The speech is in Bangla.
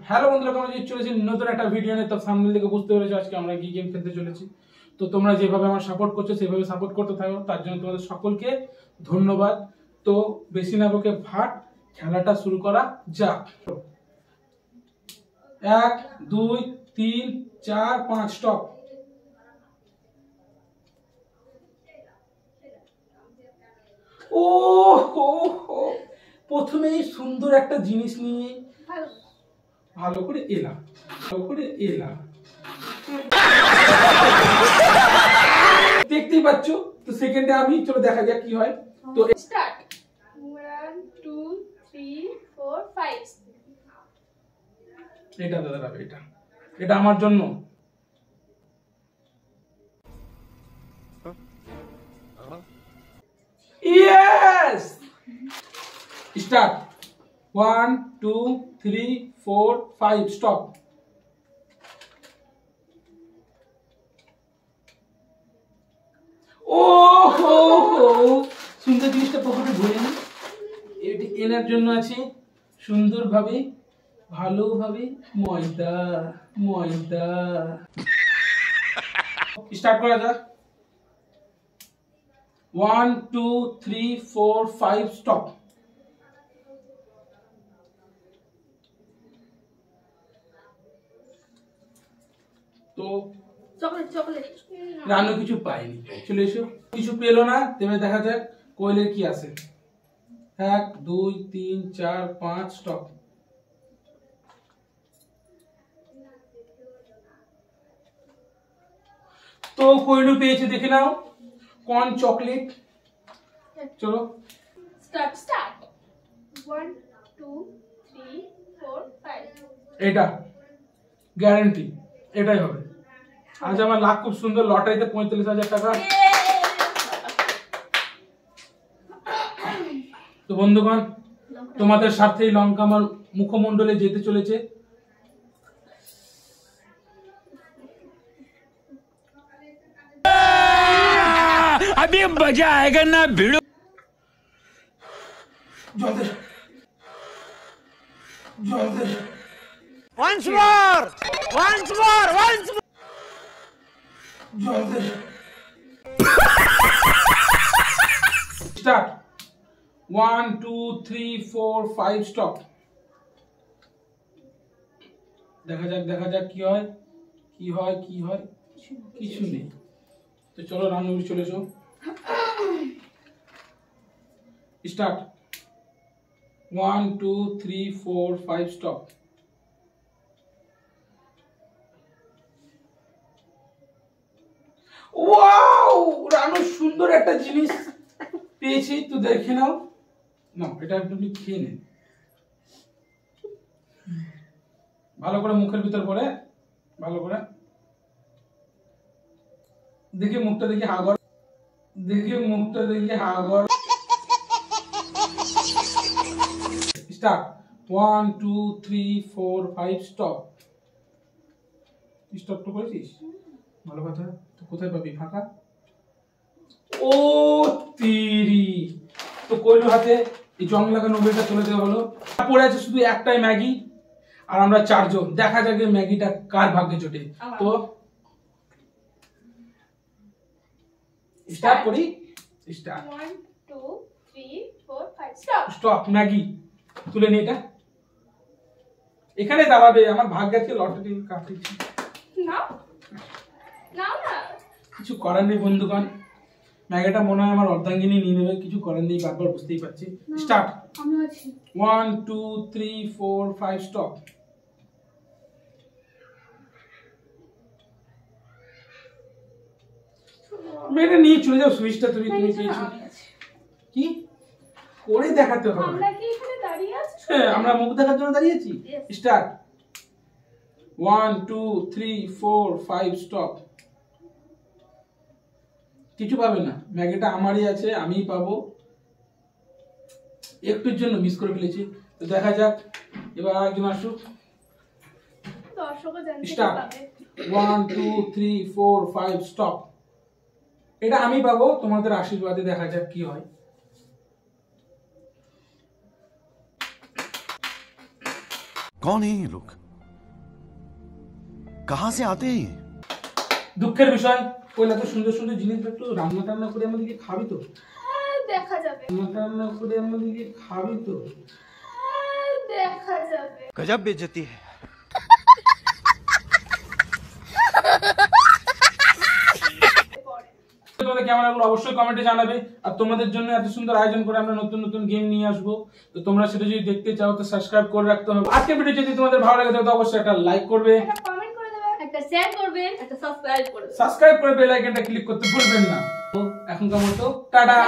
হ্যালো বন্ধুরা, তোমরা যে চলেছি নতুন একটা ভিডিও নিয়ে। তো সামনে থেকে বুঝতে পেরেছো আজকে আমরা কি গেম খেলতে চলেছি। তো তোমরা যেভাবে আমার সাপোর্ট করছো সেভাবে সাপোর্ট করতে থাকো, তার জন্য তোমাদের সকলকে ধন্যবাদ। তো বেশি না বকে ভাট খেলাটা শুরু করা যাক। 1 2 3 4 5 স্টপ। ও হো হো, প্রথমেই সুন্দর একটা জিনিস নিয়ে ভালো করে এলাম, দেখতেই পাচ্ছ। তো সেকেন্ডে আমি, চলো দেখা যাক কি হয়। তো স্টার্ট 1 2 3 4 5 এটা দাদা, এটা আমার জন্য। Yes, start 1 2 3 4 5 stop. ও হো হো, সুন্দর জিনিসটা পকেটে ভরে নি। এটি এনার জন্য আছে সুন্দরভাবে, ভালোভাবে ময়দা। স্টার্ট করা যাক। 1 2 3 4 5 স্টপ। তো চকলেট রানু কিছু পাইনি, চলে এসো। কিছু পেলো না, তেমনি দেখা যাক কোয়েলের কি আছে। 1 2 3 4 5 স্টপ। তো কোয়েলু পেয়েছে, দেখে নাও কর্ন চকলেট। চলো স্টার্ট 1 2 3 4 5 এটা গ্যারান্টি, এটাই হবে। আজ আমার লাখ খুব সুন্দর, লটারিতে 45,000 টাকা। তো বন্ধুগণ, তোমাদের সাথে লঙ্কা আমার মুখমণ্ডলে যেতে চলেছে। अभी मजा आएगा ना भिड़ो। Once more. Start 1 2 3 4 5 stop. দেখা যাক কি হয়। কিছু নেই। তো চলো রান্নাঘরে চলে এসো। Start 1 2 3 4 5 stop. ওয়াও, রানু সুন্দর একটা জিনিস পেয়েছি, তো দেখে নাও। না, এটা তুমি খেয়ে নে ভালো করে, মুখের ভিতর করে ভালো করে। দেখি মুখটা, দেখি হাগর। Start 1 2 3 4 5 stop. স্টপ তো করেছিস, ভালো কথা। তো কোথায় পাবি ফাঁকা? ও তিরি, তো কইলো হাতে এই জং লাগা নোবেলটা চলে দেওয়া হলো। পড়ে আছে শুধু একটাই ম্যাগি, আর আমরা 4 জন। দেখা যাক ম্যাগিটা কার ভাগ্যে জোটে। তো স্টার্ট করি। Start 1 2 3 4 5 stop. ম্যাগি তুলে নি, এটা এখানে দাঁড়াবে। আমার ভাগ্যে লটারি কাটছে না কিছু করার নেই বন্ধুগণ। ম্যাগিটা মনে হয় আমার অর্ধাঙ্গিনী নিয়ে নেবে, কিছু করার নেই, বারবার বুঝতেই পারছি। Start 1 2 3 4 5 stop. মেয়েটা নিয়ে চলে যাও সুইচটা। তুমি পেয়েছো কি করে দেখাতে হবে? আমরা কি এখানে দাঁড়িয়ে আছি? হ্যাঁ, আমরা মুখ দেখার জন্য দাঁড়িয়েছি। Start 1 2 3 4 5 stop. কিছু পাবে না, ম্যাগিটা আমারই আছে, আমিই পাবো। একটুর জন্য মিস করে ফেলেছি। তো দেখা যাক, এবার আরেকজন আসুক। দর্শকও জানতে স্টার্ট পাবে। 1 2 3 4 5 স্টপ। এটা আমি পাবো তোমাদের আশীর্বাদে। দেখা যাক কি হয়। कौन है ये लोग? कहां से आते हैं? দুঃখের বিষয় কইলা তো সুন্দর সুন্দর জিনিস একটু রান্না টান্না করে আমাদেরকে খাবি তো? হ্যাঁ, দেখা যাবে। রান্না টান্না করে আমাদেরকে খাবি তো? হ্যাঁ, দেখা যাবে। गजब बेइज्जती है। পরে। তোমাদের কেমন লাগলো অবশ্যই কমেন্টে জানাবে। আর তোমাদের জন্য এত সুন্দর আয়োজন করে আমরা নতুন নতুন গেম নিয়ে আসবো, তো তোমরা সেটা যদি দেখতে চাও তো সাবস্ক্রাইব করে রাখতে হবে। আজকের ভিডিও যদি তোমাদের ভালো লাগে তাহলে অবশ্যই একটা লাইক করবে, একটা কমেন্ট করে দেবেন, একটা শেয়ার করবেন, একটা সাবস্ক্রাইব করবেন। সাবস্ক্রাইব করে বেল আইকনটা ক্লিক করতে ভুলবেন না। তো এখনকার মতো টাটা।